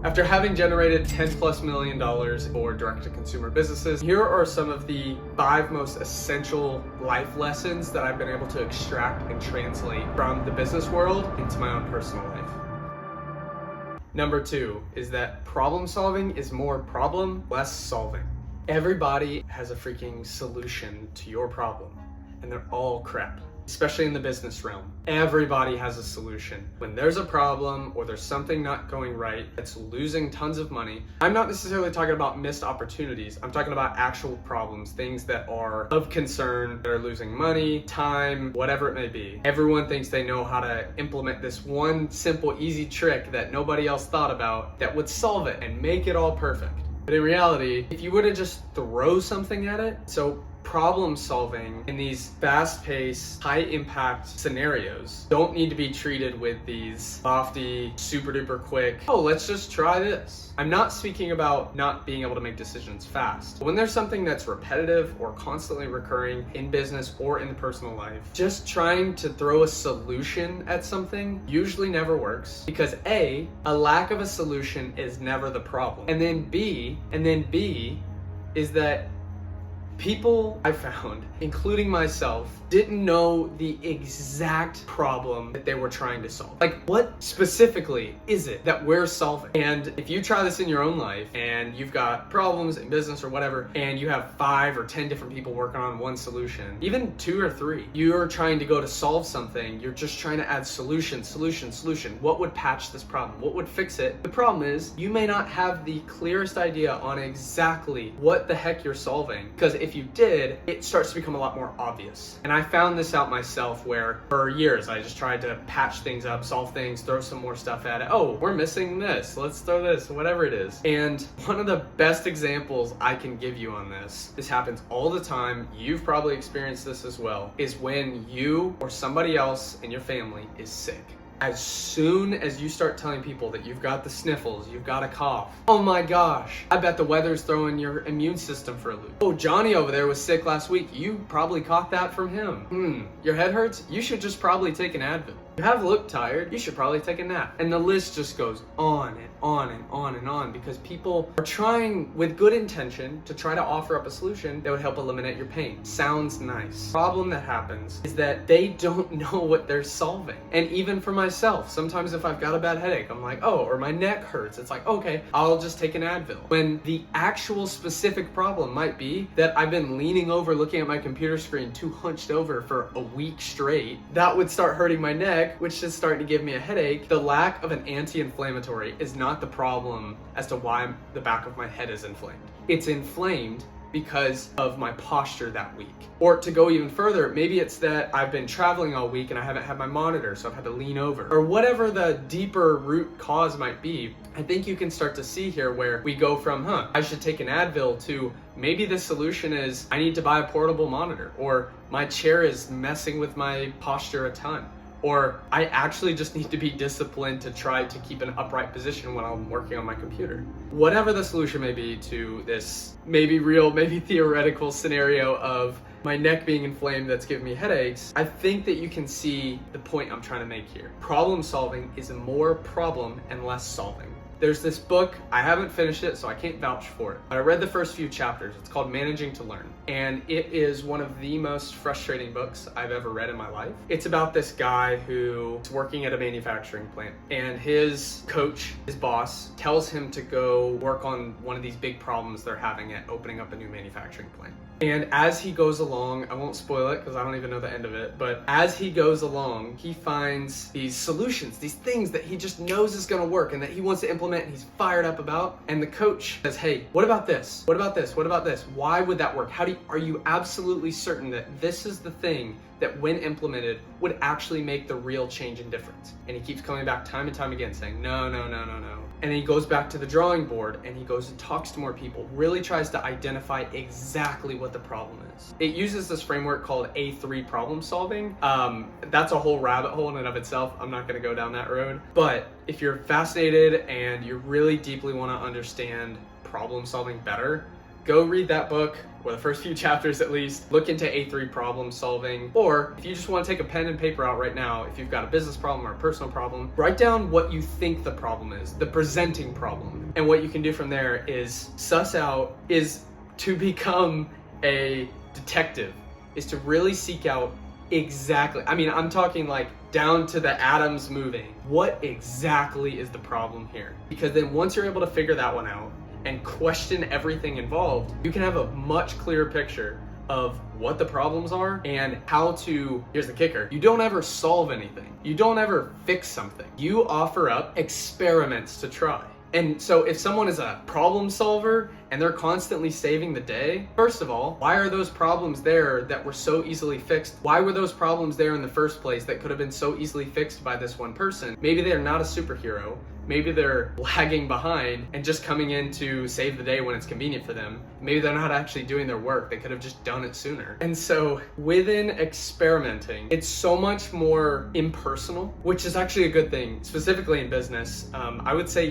After having generated $10+ million for direct-to-consumer businesses, here are some of the 5 most essential life lessons that I've been able to extract and translate from the business world into my own personal life. Number 2 is that problem solving is more problem, less solving. Everybody has a freaking solution to your problem, and they're all crap. Especially in the business realm. Everybody has a solution. When there's a problem or there's something not going right that's losing tons of money, I'm not necessarily talking about missed opportunities. I'm talking about actual problems, things that are of concern, that are losing money, time, whatever it may be. Everyone thinks they know how to implement this one simple, easy trick that nobody else thought about that would solve it and make it all perfect. But in reality, if you were to just throw something at it, so problem solving in these fast-paced, high-impact scenarios don't need to be treated with these lofty, super-duper quick, oh, let's just try this. I'm not speaking about not being able to make decisions fast. When there's something that's repetitive or constantly recurring in business or in the personal life, just trying to throw a solution at something usually never works because A, a lack of a solution is never the problem. And then B is that people I found, including myself, didn't know the exact problem that they were trying to solve. Like, what specifically is it that we're solving? And if you try this in your own life and you've got problems in business or whatever, and you have 5 or 10 different people working on one solution, even 2 or 3, you're trying to go to solve something, you're just trying to add solution. What would patch this problem? What would fix it? The problem is you may not have the clearest idea on exactly what the heck you're solving, because if you did, it starts to become a lot more obvious. And I found this out myself where for years I just tried to patch things up, solve things, throw some more stuff at it. Oh, we're missing this. Let's throw this, whatever it is. And one of the best examples I can give you on this happens all the time, you've probably experienced this as well, is when you or somebody else in your family is sick. As soon as you start telling people that you've got the sniffles, you've got a cough, oh my gosh, I bet the weather's throwing your immune system for a loop. Oh, Johnny over there was sick last week. You probably caught that from him. Your head hurts? You should just probably take an Advil. You have looked tired, you should probably take a nap. And the list just goes on and on and on and on because people are trying with good intention to try to offer up a solution that would help eliminate your pain. Sounds nice. Problem that happens is that they don't know what they're solving. And even for myself, sometimes if I've got a bad headache, I'm like, oh, or my neck hurts. It's like, okay, I'll just take an Advil. When the actual specific problem might be that I've been leaning over looking at my computer screen too hunched over for a week straight, that would start hurting my neck, which is starting to give me a headache. The lack of an anti-inflammatory is not the problem as to why the back of my head is inflamed. It's inflamed because of my posture that week. Or to go even further, maybe it's that I've been traveling all week and I haven't had my monitor, so I've had to lean over. Or whatever the deeper root cause might be, I think you can start to see here where we go from, I should take an Advil to maybe the solution is I need to buy a portable monitor, or my chair is messing with my posture a ton. Or I actually just need to be disciplined to try to keep an upright position when I'm working on my computer. Whatever the solution may be to this maybe real, maybe theoretical scenario of my neck being inflamed that's giving me headaches, I think that you can see the point I'm trying to make here. Problem solving is more problem and less solving. There's this book, I haven't finished it, so I can't vouch for it. I read the first few chapters. It's called Managing to Learn. And it is one of the most frustrating books I've ever read in my life. It's about this guy who is working at a manufacturing plant. And his coach, his boss, tells him to go work on one of these big problems they're having at opening up a new manufacturing plant. And as he goes along, I won't spoil it because I don't even know the end of it, but as he goes along, he finds these solutions, these things that he just knows is going to work and that he wants to implement and he's fired up about. And the coach says, hey, what about this? What about this? What about this? Why would that work? Are you absolutely certain that this is the thing that when implemented would actually make the real change and difference? And he keeps coming back time and time again saying, no. And then he goes back to the drawing board and he goes and talks to more people, really tries to identify exactly what the problem is. It uses this framework called A3 problem solving. That's a whole rabbit hole in and of itself. I'm not gonna go down that road. But if you're fascinated and you really deeply wanna understand problem solving better, go read that book, or the first few chapters at least. Look into A3 problem solving. Or if you just want to take a pen and paper out right now, if you've got a business problem or a personal problem, write down what you think the problem is, the presenting problem. And what you can do from there is suss out, is to become a detective, is to really seek out exactly, I mean, I'm talking like down to the atoms moving. What exactly is the problem here? Because then once you're able to figure that one out and question everything involved, you can have a much clearer picture of what the problems are and how to, here's the kicker, you don't ever solve anything. You don't ever fix something. You offer up experiments to try. And so if someone is a problem solver and they're constantly saving the day, first of all, why are those problems there that were so easily fixed? Why were those problems there in the first place that could have been so easily fixed by this one person? Maybe they're not a superhero. Maybe they're lagging behind and just coming in to save the day when it's convenient for them. Maybe they're not actually doing their work. They could have just done it sooner. And so within experimenting, it's so much more impersonal, which is actually a good thing, specifically in business. I would say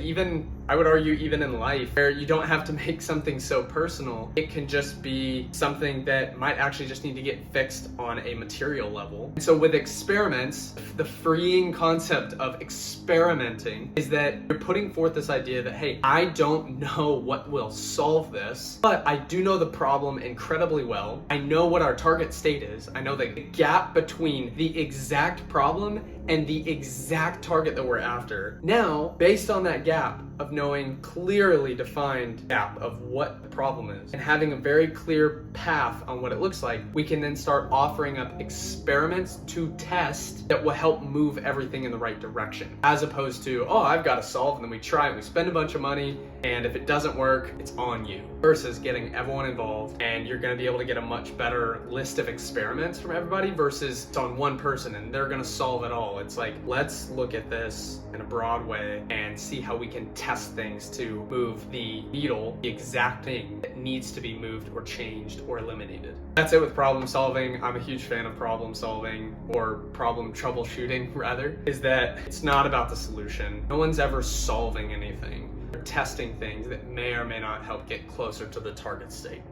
I would argue even in life, where you don't have to make something so personal. It can just be something that might actually just need to get fixed on a material level. And so with experiments, the freeing concept of experimenting is that you're putting forth this idea that, hey, I don't know what will solve this, but I do know the problem incredibly well. I know what our target state is. I know the gap between the exact problem and the exact target that we're after. Now, based on that gap of knowing clearly defined gap of what the problem is and having a very clear path on what it looks like, we can then start offering up experiments to test that will help move everything in the right direction, as opposed to, oh, I've got to solve, and then we try and we spend a bunch of money, and if it doesn't work, it's on you, versus getting everyone involved. And you're going to be able to get a much better list of experiments from everybody versus it's on one person and they're going to solve it all. It's like, let's look at this in a broad way and see how we can test things to move the needle, the exact thing that needs to be moved or changed or eliminated. That's it with problem solving. I'm a huge fan of problem solving, or problem troubleshooting rather, is that it's not about the solution. No one's ever solving anything. They're testing things that may or may not help get closer to the target state.